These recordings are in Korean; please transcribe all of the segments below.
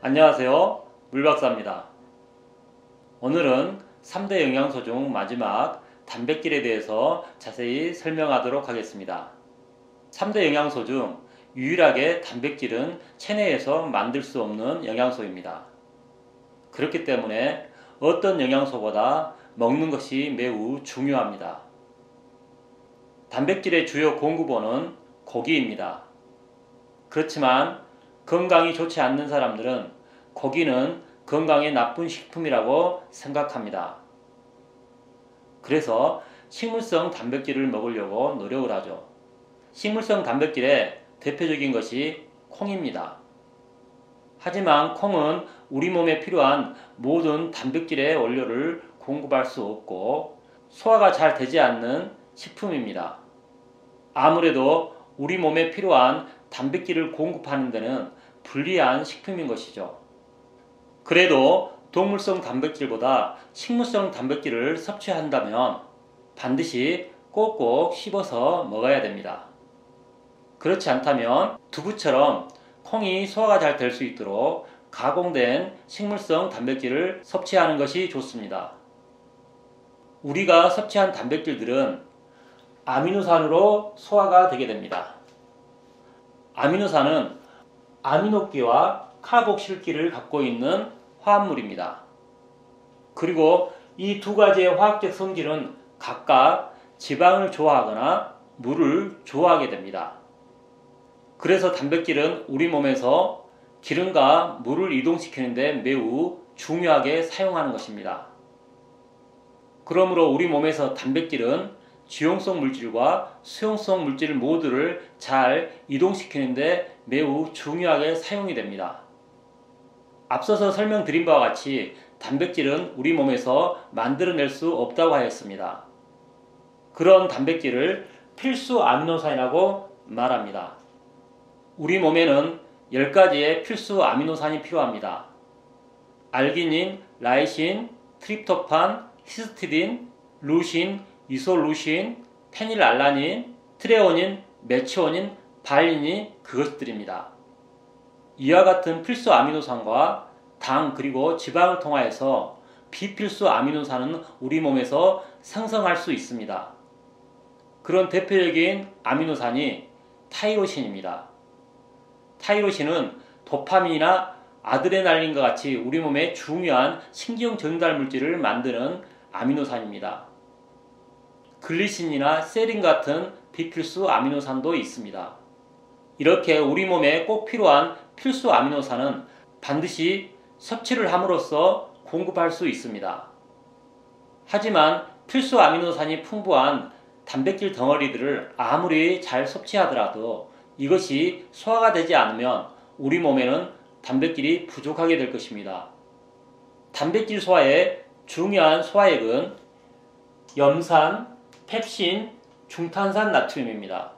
안녕하세요. 물박사입니다. 오늘은 3대 영양소 중 마지막 단백질에 대해서 자세히 설명하도록 하겠습니다. 3대 영양소 중 유일하게 단백질은 체내에서 만들 수 없는 영양소입니다. 그렇기 때문에 어떤 영양소보다 먹는 것이 매우 중요합니다. 단백질의 주요 공급원은 고기입니다. 그렇지만 건강이 좋지 않는 사람들은 고기는 건강에 나쁜 식품이라고 생각합니다. 그래서 식물성 단백질을 먹으려고 노력을 하죠. 식물성 단백질의 대표적인 것이 콩입니다. 하지만 콩은 우리 몸에 필요한 모든 단백질의 원료를 공급할 수 없고 소화가 잘 되지 않는 식품입니다. 아무래도 우리 몸에 필요한 단백질을 공급하는 데는 불리한 식품인 것이죠. 그래도 동물성 단백질보다 식물성 단백질을 섭취한다면 반드시 꼭꼭 씹어서 먹어야 됩니다. 그렇지 않다면 두부처럼 콩이 소화가 잘 될 수 있도록 가공된 식물성 단백질을 섭취하는 것이 좋습니다. 우리가 섭취한 단백질들은 아미노산으로 소화가 되게 됩니다. 아미노산은 아미노기와 카복실기를 갖고 있는 화합물입니다. 그리고 이 두 가지의 화학적 성질은 각각 지방을 좋아하거나 물을 좋아하게 됩니다. 그래서 단백질은 우리 몸에서 기름과 물을 이동시키는 데 매우 중요하게 사용하는 것입니다. 그러므로 우리 몸에서 단백질은 지용성 물질과 수용성 물질 모두를 잘 이동시키는 데 매우 중요하게 사용이 됩니다. 앞서서 설명드린 바와 같이 단백질은 우리 몸에서 만들어낼 수 없다고 하였습니다. 그런 단백질을 필수 아미노산이라고 말합니다. 우리 몸에는 10가지의 필수 아미노산이 필요합니다. 알기닌, 라이신, 트립토판, 히스티딘, 루신, 이솔루신, 페닐알라닌, 트레오닌, 메치오닌, 발린이 그것들입니다. 이와 같은 필수 아미노산과 당 그리고 지방을 통하여서 비필수 아미노산은 우리 몸에서 생성할 수 있습니다. 그런 대표적인 아미노산이 타이로신입니다. 타이로신은 도파민이나 아드레날린과 같이 우리 몸에 중요한 신경 전달 물질을 만드는 아미노산입니다. 글리신이나 세린 같은 비필수 아미노산도 있습니다. 이렇게 우리 몸에 꼭 필요한 필수 아미노산은 반드시 섭취를 함으로써 공급할 수 있습니다. 하지만 필수 아미노산이 풍부한 단백질 덩어리들을 아무리 잘 섭취하더라도 이것이 소화가 되지 않으면 우리 몸에는 단백질이 부족하게 될 것입니다. 단백질 소화의 중요한 소화액은 염산, 펩신, 중탄산 나트륨입니다.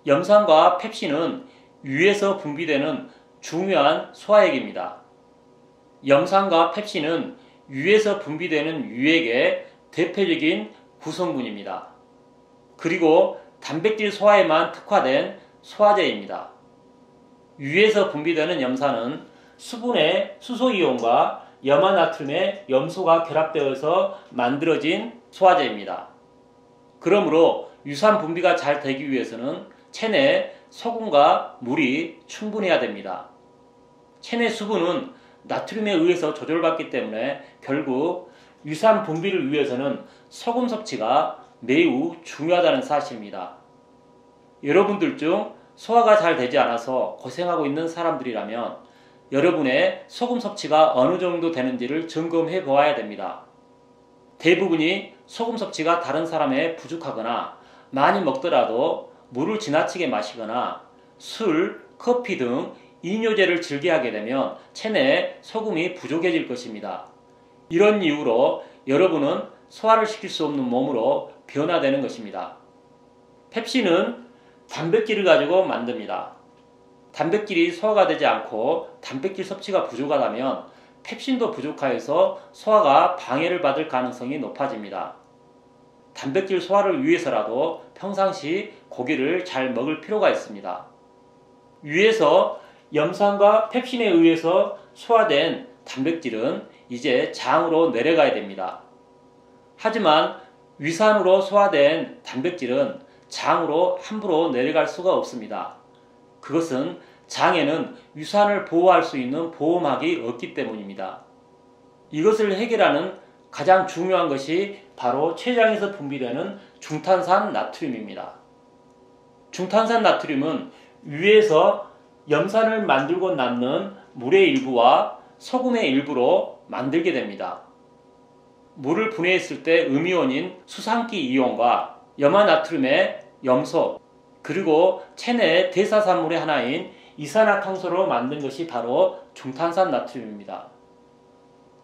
염산과 펩신은 위에서 분비되는 중요한 소화액입니다. 염산과 펩신은 위에서 분비되는 유액의 대표적인 구성분입니다. 그리고 단백질 소화에만 특화된 소화제입니다. 위에서 분비되는 염산은 수분의 수소이온과 염화나트륨의 염소가 결합되어서 만들어진 소화제입니다. 그러므로 유산 분비가 잘 되기 위해서는 체내에 소금과 물이 충분해야 됩니다. 체내 수분은 나트륨에 의해서 조절받기 때문에 결국 유산 분비를 위해서는 소금 섭취가 매우 중요하다는 사실입니다. 여러분들 중 소화가 잘 되지 않아서 고생하고 있는 사람들이라면 여러분의 소금 섭취가 어느 정도 되는지를 점검해 보아야 됩니다. 대부분이 소금 섭취가 다른 사람에 부족하거나 많이 먹더라도 물을 지나치게 마시거나 술, 커피 등 이뇨제를 즐겨하게 되면 체내에 소금이 부족해질 것입니다. 이런 이유로 여러분은 소화를 시킬 수 없는 몸으로 변화되는 것입니다. 펩신은 단백질을 가지고 만듭니다. 단백질이 소화가 되지 않고 단백질 섭취가 부족하다면 펩신도 부족하여서 소화가 방해를 받을 가능성이 높아집니다. 단백질 소화를 위해서라도 평상시 고기를 잘 먹을 필요가 있습니다. 위에서 염산과 펩신에 의해서 소화된 단백질은 이제 장으로 내려가야 됩니다. 하지만 위산으로 소화된 단백질은 장으로 함부로 내려갈 수가 없습니다. 그것은 장에는 위산을 보호할 수 있는 보호막이 없기 때문입니다. 이것을 해결하는 가장 중요한 것이 바로 췌장에서 분비되는 중탄산 나트륨입니다. 중탄산 나트륨은 위에서 염산을 만들고 남는 물의 일부와 소금의 일부로 만들게 됩니다. 물을 분해했을 때 음이온인 수산기 이온과 염화나트륨의 염소, 그리고 체내 대사산물의 하나인 이산화탄소로 만든 것이 바로 중탄산 나트륨입니다.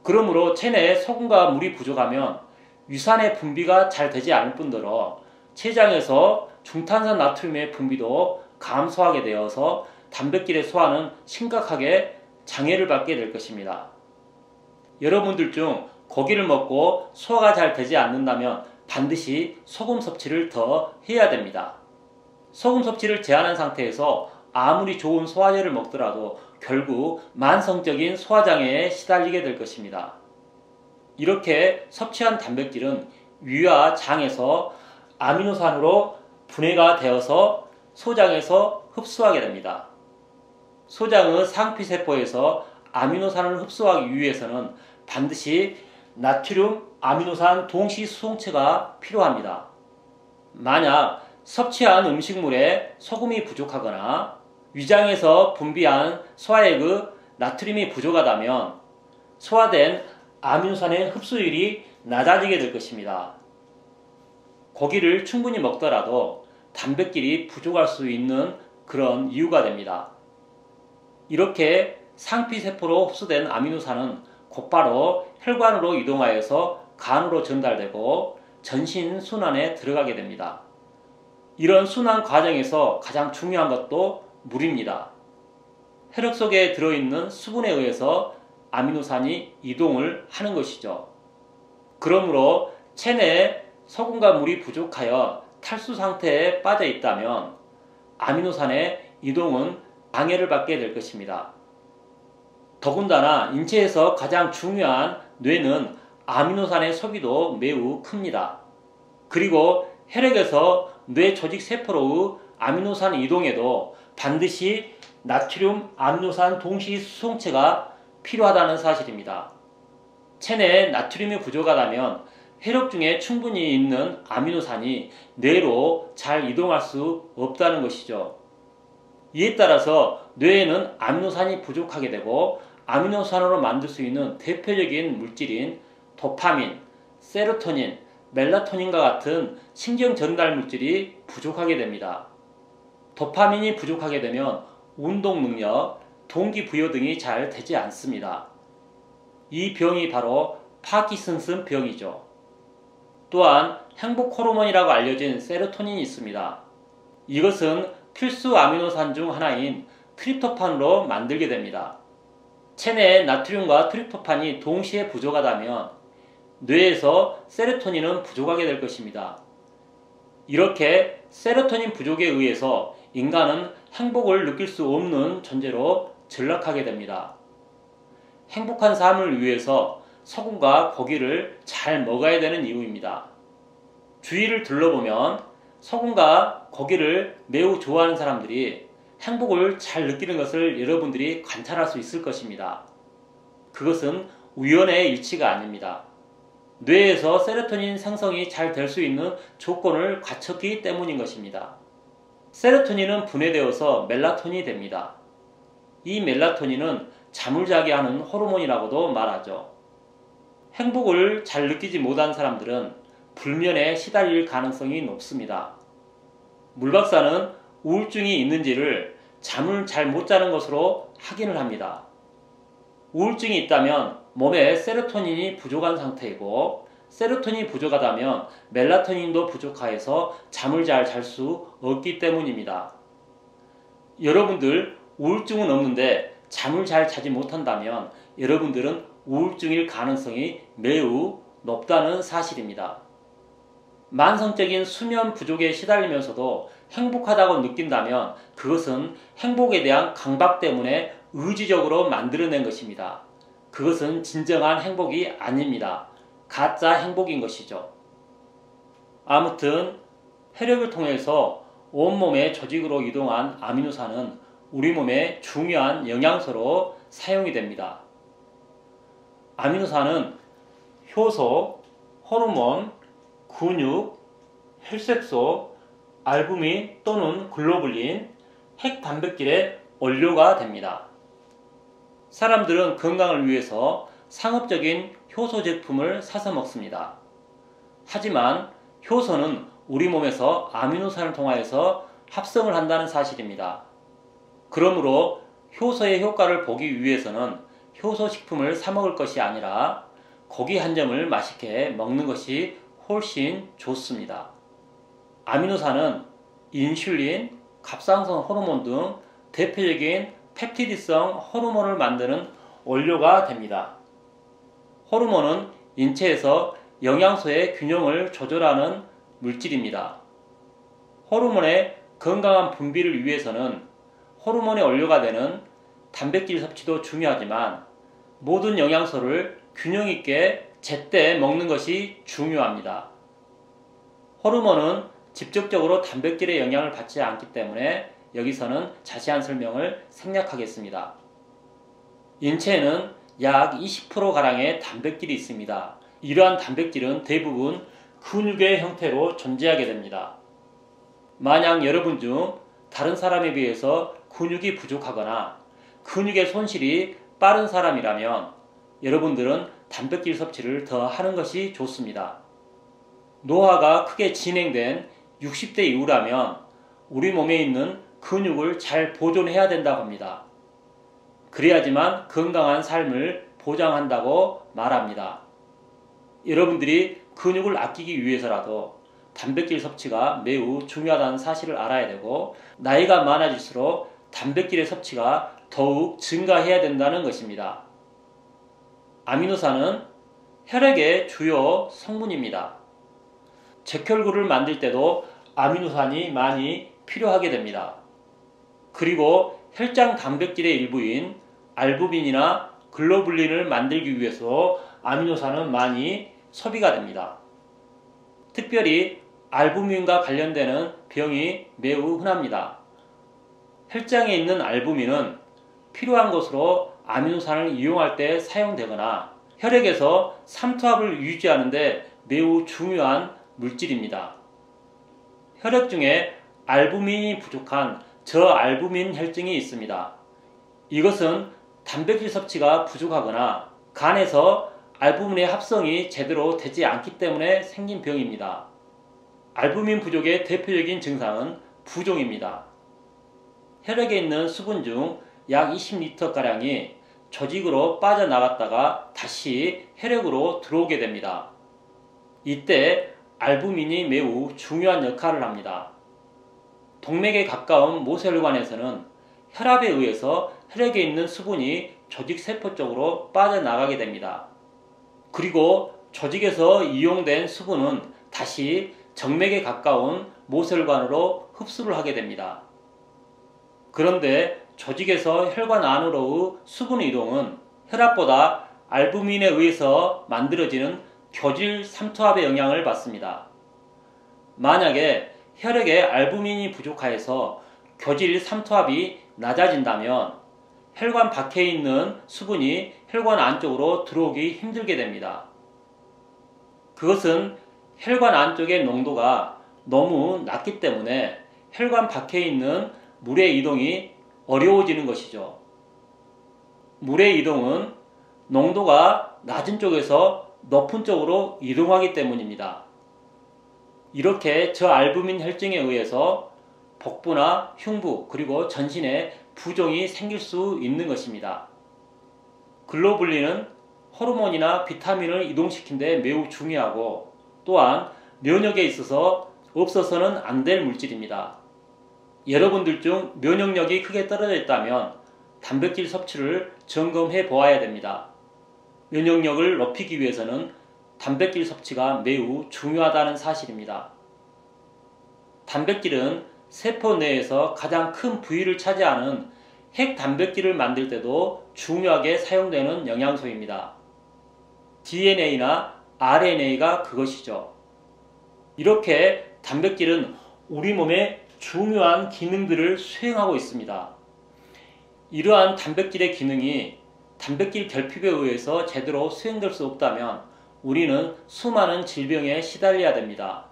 그러므로 체내에 소금과 물이 부족하면 위산의 분비가 잘 되지 않을 뿐더러 췌장에서 중탄산 나트륨의 분비도 감소하게 되어서 단백질의 소화는 심각하게 장애를 받게 될 것입니다. 여러분들 중 고기를 먹고 소화가 잘 되지 않는다면 반드시 소금 섭취를 더 해야 됩니다. 소금 섭취를 제한한 상태에서 아무리 좋은 소화제를 먹더라도 결국 만성적인 소화장애에 시달리게 될 것입니다. 이렇게 섭취한 단백질은 위와 장에서 아미노산으로 분해가 되어서 소장에서 흡수하게 됩니다. 소장의 상피세포에서 아미노산을 흡수하기 위해서는 반드시 나트륨 아미노산 동시 수송체가 필요합니다. 만약 섭취한 음식물에 소금이 부족하거나 위장에서 분비한 소화액의 나트륨이 부족하다면 소화된 아미노산의 흡수율이 낮아지게 될 것입니다. 고기를 충분히 먹더라도 단백질이 부족할 수 있는 그런 이유가 됩니다. 이렇게 상피세포로 흡수된 아미노산은 곧바로 혈관으로 이동하여서 간으로 전달되고 전신 순환에 들어가게 됩니다. 이런 순환 과정에서 가장 중요한 것도 물입니다. 혈액 속에 들어있는 수분에 의해서 아미노산이 이동을 하는 것이죠. 그러므로 체내에 소금과 물이 부족하여 탈수 상태에 빠져 있다면 아미노산의 이동은 방해를 받게 될 것입니다. 더군다나 인체에서 가장 중요한 뇌는 아미노산의 소비도 매우 큽니다. 그리고 혈액에서 뇌 조직 세포로의 아미노산 이동에도 반드시 나트륨 아미노산 동시 수송체가 필요하다는 사실입니다. 체내에 나트륨이 부족하다면 혈액 중에 충분히 있는 아미노산이 뇌로 잘 이동할 수 없다는 것이죠. 이에 따라서 뇌에는 아미노산이 부족하게 되고 아미노산으로 만들 수 있는 대표적인 물질인 도파민, 세로토닌, 멜라토닌과 같은 신경 전달 물질이 부족하게 됩니다. 도파민이 부족하게 되면 운동 능력, 동기부여 등이 잘 되지 않습니다. 이 병이 바로 파킨슨슨 병이죠. 또한 행복 호르몬이라고 알려진 세로토닌이 있습니다. 이것은 필수 아미노산 중 하나인 트립토판으로 만들게 됩니다. 체내에 나트륨과 트립토판이 동시에 부족하다면 뇌에서 세로토닌은 부족하게 될 것입니다. 이렇게 세로토닌 부족에 의해서 인간은 행복을 느낄 수 없는 존재로 전락하게 됩니다. 행복한 삶을 위해서 소금과 고기를 잘 먹어야 되는 이유입니다. 주위를 둘러보면 소금과 고기를 매우 좋아하는 사람들이 행복을 잘 느끼는 것을 여러분들이 관찰할 수 있을 것입니다. 그것은 우연의 일치가 아닙니다. 뇌에서 세로토닌 생성이 잘 될 수 있는 조건을 갖췄기 때문인 것입니다. 세로토닌은 분해되어서 멜라토닌이 됩니다. 이 멜라토닌은 잠을 자게 하는 호르몬이라고도 말하죠. 행복을 잘 느끼지 못한 사람들은 불면에 시달릴 가능성이 높습니다. 물 박사는 우울증이 있는지를 잠을 잘 못 자는 것으로 확인을 합니다. 우울증이 있다면 몸에 세로토닌이 부족한 상태이고 세로토닌이 부족하다면 멜라토닌도 부족하여서 잠을 잘 잘 수 없기 때문입니다. 여러분들 우울증은 없는데 잠을 잘 자지 못한다면 여러분들은 우울증일 가능성이 매우 높다는 사실입니다. 만성적인 수면 부족에 시달리면서도 행복하다고 느낀다면 그것은 행복에 대한 강박 때문에 의지적으로 만들어낸 것입니다. 그것은 진정한 행복이 아닙니다. 가짜 행복인 것이죠. 아무튼 혈액을 통해서 온몸의 조직으로 이동한 아미노산은 우리 몸의 중요한 영양소로 사용이 됩니다. 아미노산은 효소, 호르몬, 근육, 혈색소, 알부민 또는 글로불린, 핵단백질의 원료가 됩니다. 사람들은 건강을 위해서 상업적인 효소 제품을 사서 먹습니다. 하지만 효소는 우리 몸에서 아미노산을 통하여서 합성을 한다는 사실입니다. 그러므로 효소의 효과를 보기 위해서는 효소 식품을 사 먹을 것이 아니라 고기 한 점을 맛있게 먹는 것이 훨씬 좋습니다. 아미노산은 인슐린, 갑상선 호르몬 등 대표적인 펩티드성 호르몬을 만드는 원료가 됩니다. 호르몬은 인체에서 영양소의 균형을 조절하는 물질입니다. 호르몬의 건강한 분비를 위해서는 호르몬의 원료가 되는 단백질 섭취도 중요하지만 모든 영양소를 균형 있게 제때 먹는 것이 중요합니다. 호르몬은 직접적으로 단백질의 영향을 받지 않기 때문에 여기서는 자세한 설명을 생략하겠습니다. 인체에는 약 20%가량의 단백질이 있습니다. 이러한 단백질은 대부분 근육의 형태로 존재하게 됩니다. 만약 여러분 중 다른 사람에 비해서 근육이 부족하거나 근육의 손실이 빠른 사람이라면 여러분들은 단백질 섭취를 더 하는 것이 좋습니다. 노화가 크게 진행된 60대 이후라면 우리 몸에 있는 근육을 잘 보존해야 된다고 합니다. 그래야지만 건강한 삶을 보장한다고 말합니다. 여러분들이 근육을 아끼기 위해서라도 단백질 섭취가 매우 중요하다는 사실을 알아야 되고 나이가 많아질수록 단백질의 섭취가 더욱 증가해야 된다는 것입니다. 아미노산은 혈액의 주요 성분입니다. 적혈구를 만들 때도 아미노산이 많이 필요하게 됩니다. 그리고 혈장 단백질의 일부인 알부민이나 글로불린을 만들기 위해서 아미노산은 많이 소비가 됩니다. 특별히 알부민과 관련되는 병이 매우 흔합니다. 혈장에 있는 알부민은 필요한 것으로 아미노산을 이용할 때 사용되거나 혈액에서 삼투압을 유지하는 데 매우 중요한 물질입니다. 혈액 중에 알부민이 부족한 저알부민 혈증이 있습니다. 이것은 단백질 섭취가 부족하거나 간에서 알부민의 합성이 제대로 되지 않기 때문에 생긴 병입니다. 알부민 부족의 대표적인 증상은 부종입니다. 혈액에 있는 수분 중 약 20리터가량이 조직으로 빠져나갔다가 다시 혈액으로 들어오게 됩니다. 이때 알부민이 매우 중요한 역할을 합니다. 동맥에 가까운 모세혈관에서는 혈압에 의해서 혈액에 있는 수분이 조직 세포 쪽으로 빠져나가게 됩니다. 그리고 조직에서 이용된 수분은 다시 정맥에 가까운 모세혈관으로 흡수를 하게 됩니다. 그런데 조직에서 혈관 안으로의 수분 이동은 혈압보다 알부민에 의해서 만들어지는 교질 삼투압의 영향을 받습니다. 만약에 혈액에 알부민이 부족하여서 교질 삼투압이 낮아진다면 혈관 밖에 있는 수분이 혈관 안쪽으로 들어오기 힘들게 됩니다. 그것은 혈관 안쪽의 농도가 너무 낮기 때문에 혈관 밖에 있는 물의 이동이 어려워지는 것이죠. 물의 이동은 농도가 낮은 쪽에서 높은 쪽으로 이동하기 때문입니다. 이렇게 저알부민 혈증에 의해서 복부나 흉부 그리고 전신에 부종이 생길 수 있는 것입니다. 글로불린은 호르몬이나 비타민을 이동시키는 데 매우 중요하고 또한 면역에 있어서 없어서는 안 될 물질입니다. 여러분들 중 면역력이 크게 떨어져 있다면 단백질 섭취를 점검해 보아야 됩니다. 면역력을 높이기 위해서는 단백질 섭취가 매우 중요하다는 사실입니다. 단백질은 세포 내에서 가장 큰 부위를 차지하는 핵 단백질을 만들 때도 중요하게 사용되는 영양소입니다. DNA나 RNA가 그것이죠. 이렇게 단백질은 우리 몸에 중요한 기능들을 수행하고 있습니다. 이러한 단백질의 기능이 단백질 결핍에 의해서 제대로 수행될 수 없다면 우리는 수많은 질병에 시달려야 됩니다.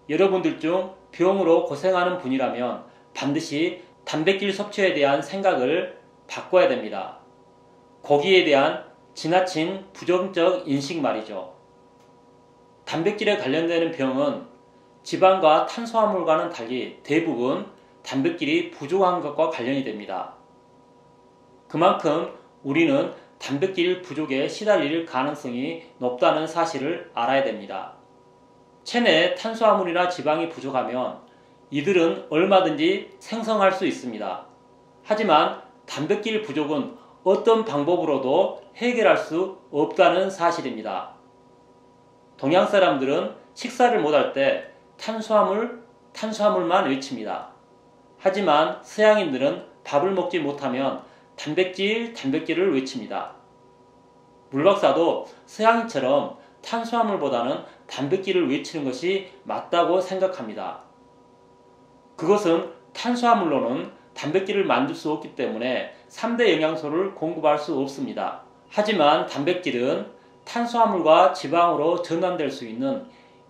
여러분들 중 병으로 고생하는 분이라면 반드시 단백질 섭취에 대한 생각을 바꿔야 됩니다. 거기에 대한 지나친 부정적 인식 말이죠. 단백질에 관련되는 병은 지방과 탄수화물과는 달리 대부분 단백질이 부족한 것과 관련이 됩니다. 그만큼 우리는 단백질 부족에 시달릴 가능성이 높다는 사실을 알아야 됩니다. 체내에 탄수화물이나 지방이 부족하면 이들은 얼마든지 생성할 수 있습니다. 하지만 단백질 부족은 어떤 방법으로도 해결할 수 없다는 사실입니다. 동양 사람들은 식사를 못할 때 탄수화물만 외칩니다. 하지만 서양인들은 밥을 먹지 못하면 단백질을 외칩니다. 물박사도 서양인처럼 탄수화물보다는 단백질을 외치는 것이 맞다고 생각합니다. 그것은 탄수화물로는 단백질을 만들 수 없기 때문에 3대 영양소를 공급할 수 없습니다. 하지만 단백질은 탄수화물과 지방으로 전환될 수 있는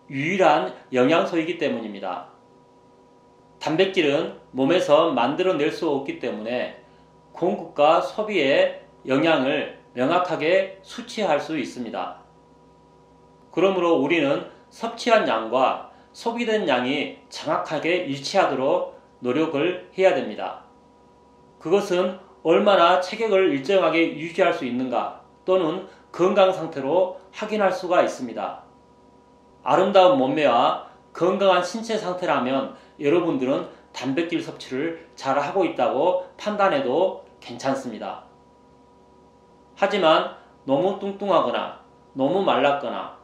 유일한 영양소이기 때문입니다. 단백질은 몸에서 만들어낼 수 없기 때문에 공급과 소비의 영향을 명확하게 수치할 수 있습니다. 그러므로 우리는 섭취한 양과 소비된 양이 정확하게 일치하도록 노력을 해야 됩니다. 그것은 얼마나 체격을 일정하게 유지할 수 있는가 또는 건강 상태로 확인할 수가 있습니다. 아름다운 몸매와 건강한 신체 상태라면 여러분들은 단백질 섭취를 잘 하고 있다고 판단해도 괜찮습니다. 하지만 너무 뚱뚱하거나 너무 말랐거나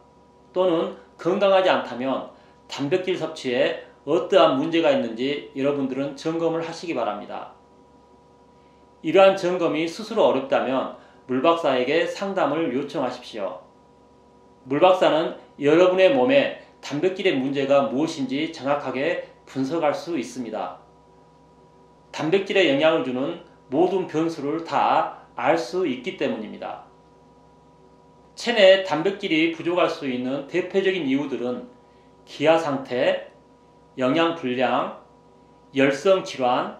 또는 건강하지 않다면 단백질 섭취에 어떠한 문제가 있는지 여러분들은 점검을 하시기 바랍니다. 이러한 점검이 스스로 어렵다면 물박사에게 상담을 요청하십시오. 물박사는 여러분의 몸에 단백질의 문제가 무엇인지 정확하게 분석할 수 있습니다. 단백질에 영향을 주는 모든 변수를 다 알 수 있기 때문입니다. 체내에 단백질이 부족할 수 있는 대표적인 이유들은 기아 상태, 영양 불량, 열성 질환,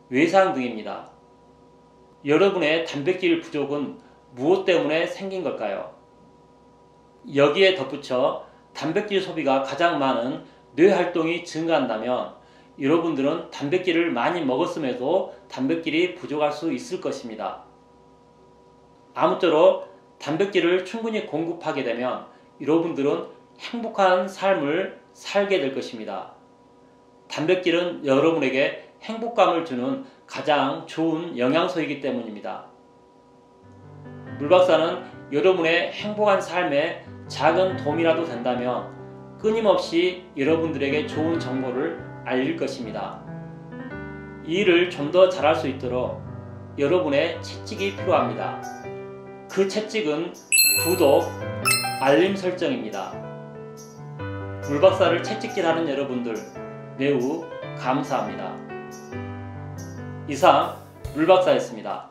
외상 등입니다. 여러분의 단백질 부족은 무엇 때문에 생긴 걸까요? 여기에 덧붙여 단백질 소비가 가장 많은 뇌 활동이 증가한다면 여러분들은 단백질을 많이 먹었음에도 단백질이 부족할 수 있을 것입니다. 아무쪼록 단백질을 충분히 공급하게 되면 여러분들은 행복한 삶을 살게 될 것입니다. 단백질은 여러분에게 행복감을 주는 가장 좋은 영양소이기 때문입니다. 물박사는 여러분의 행복한 삶에 작은 도움이라도 된다면 끊임없이 여러분들에게 좋은 정보를 알릴 것입니다. 이 일을 좀 더 잘할 수 있도록 여러분의 채찍이 필요합니다. 그 채찍은 구독, 알림 설정입니다. 물박사를 채찍질하는 여러분들 매우 감사합니다. 이상 물박사였습니다.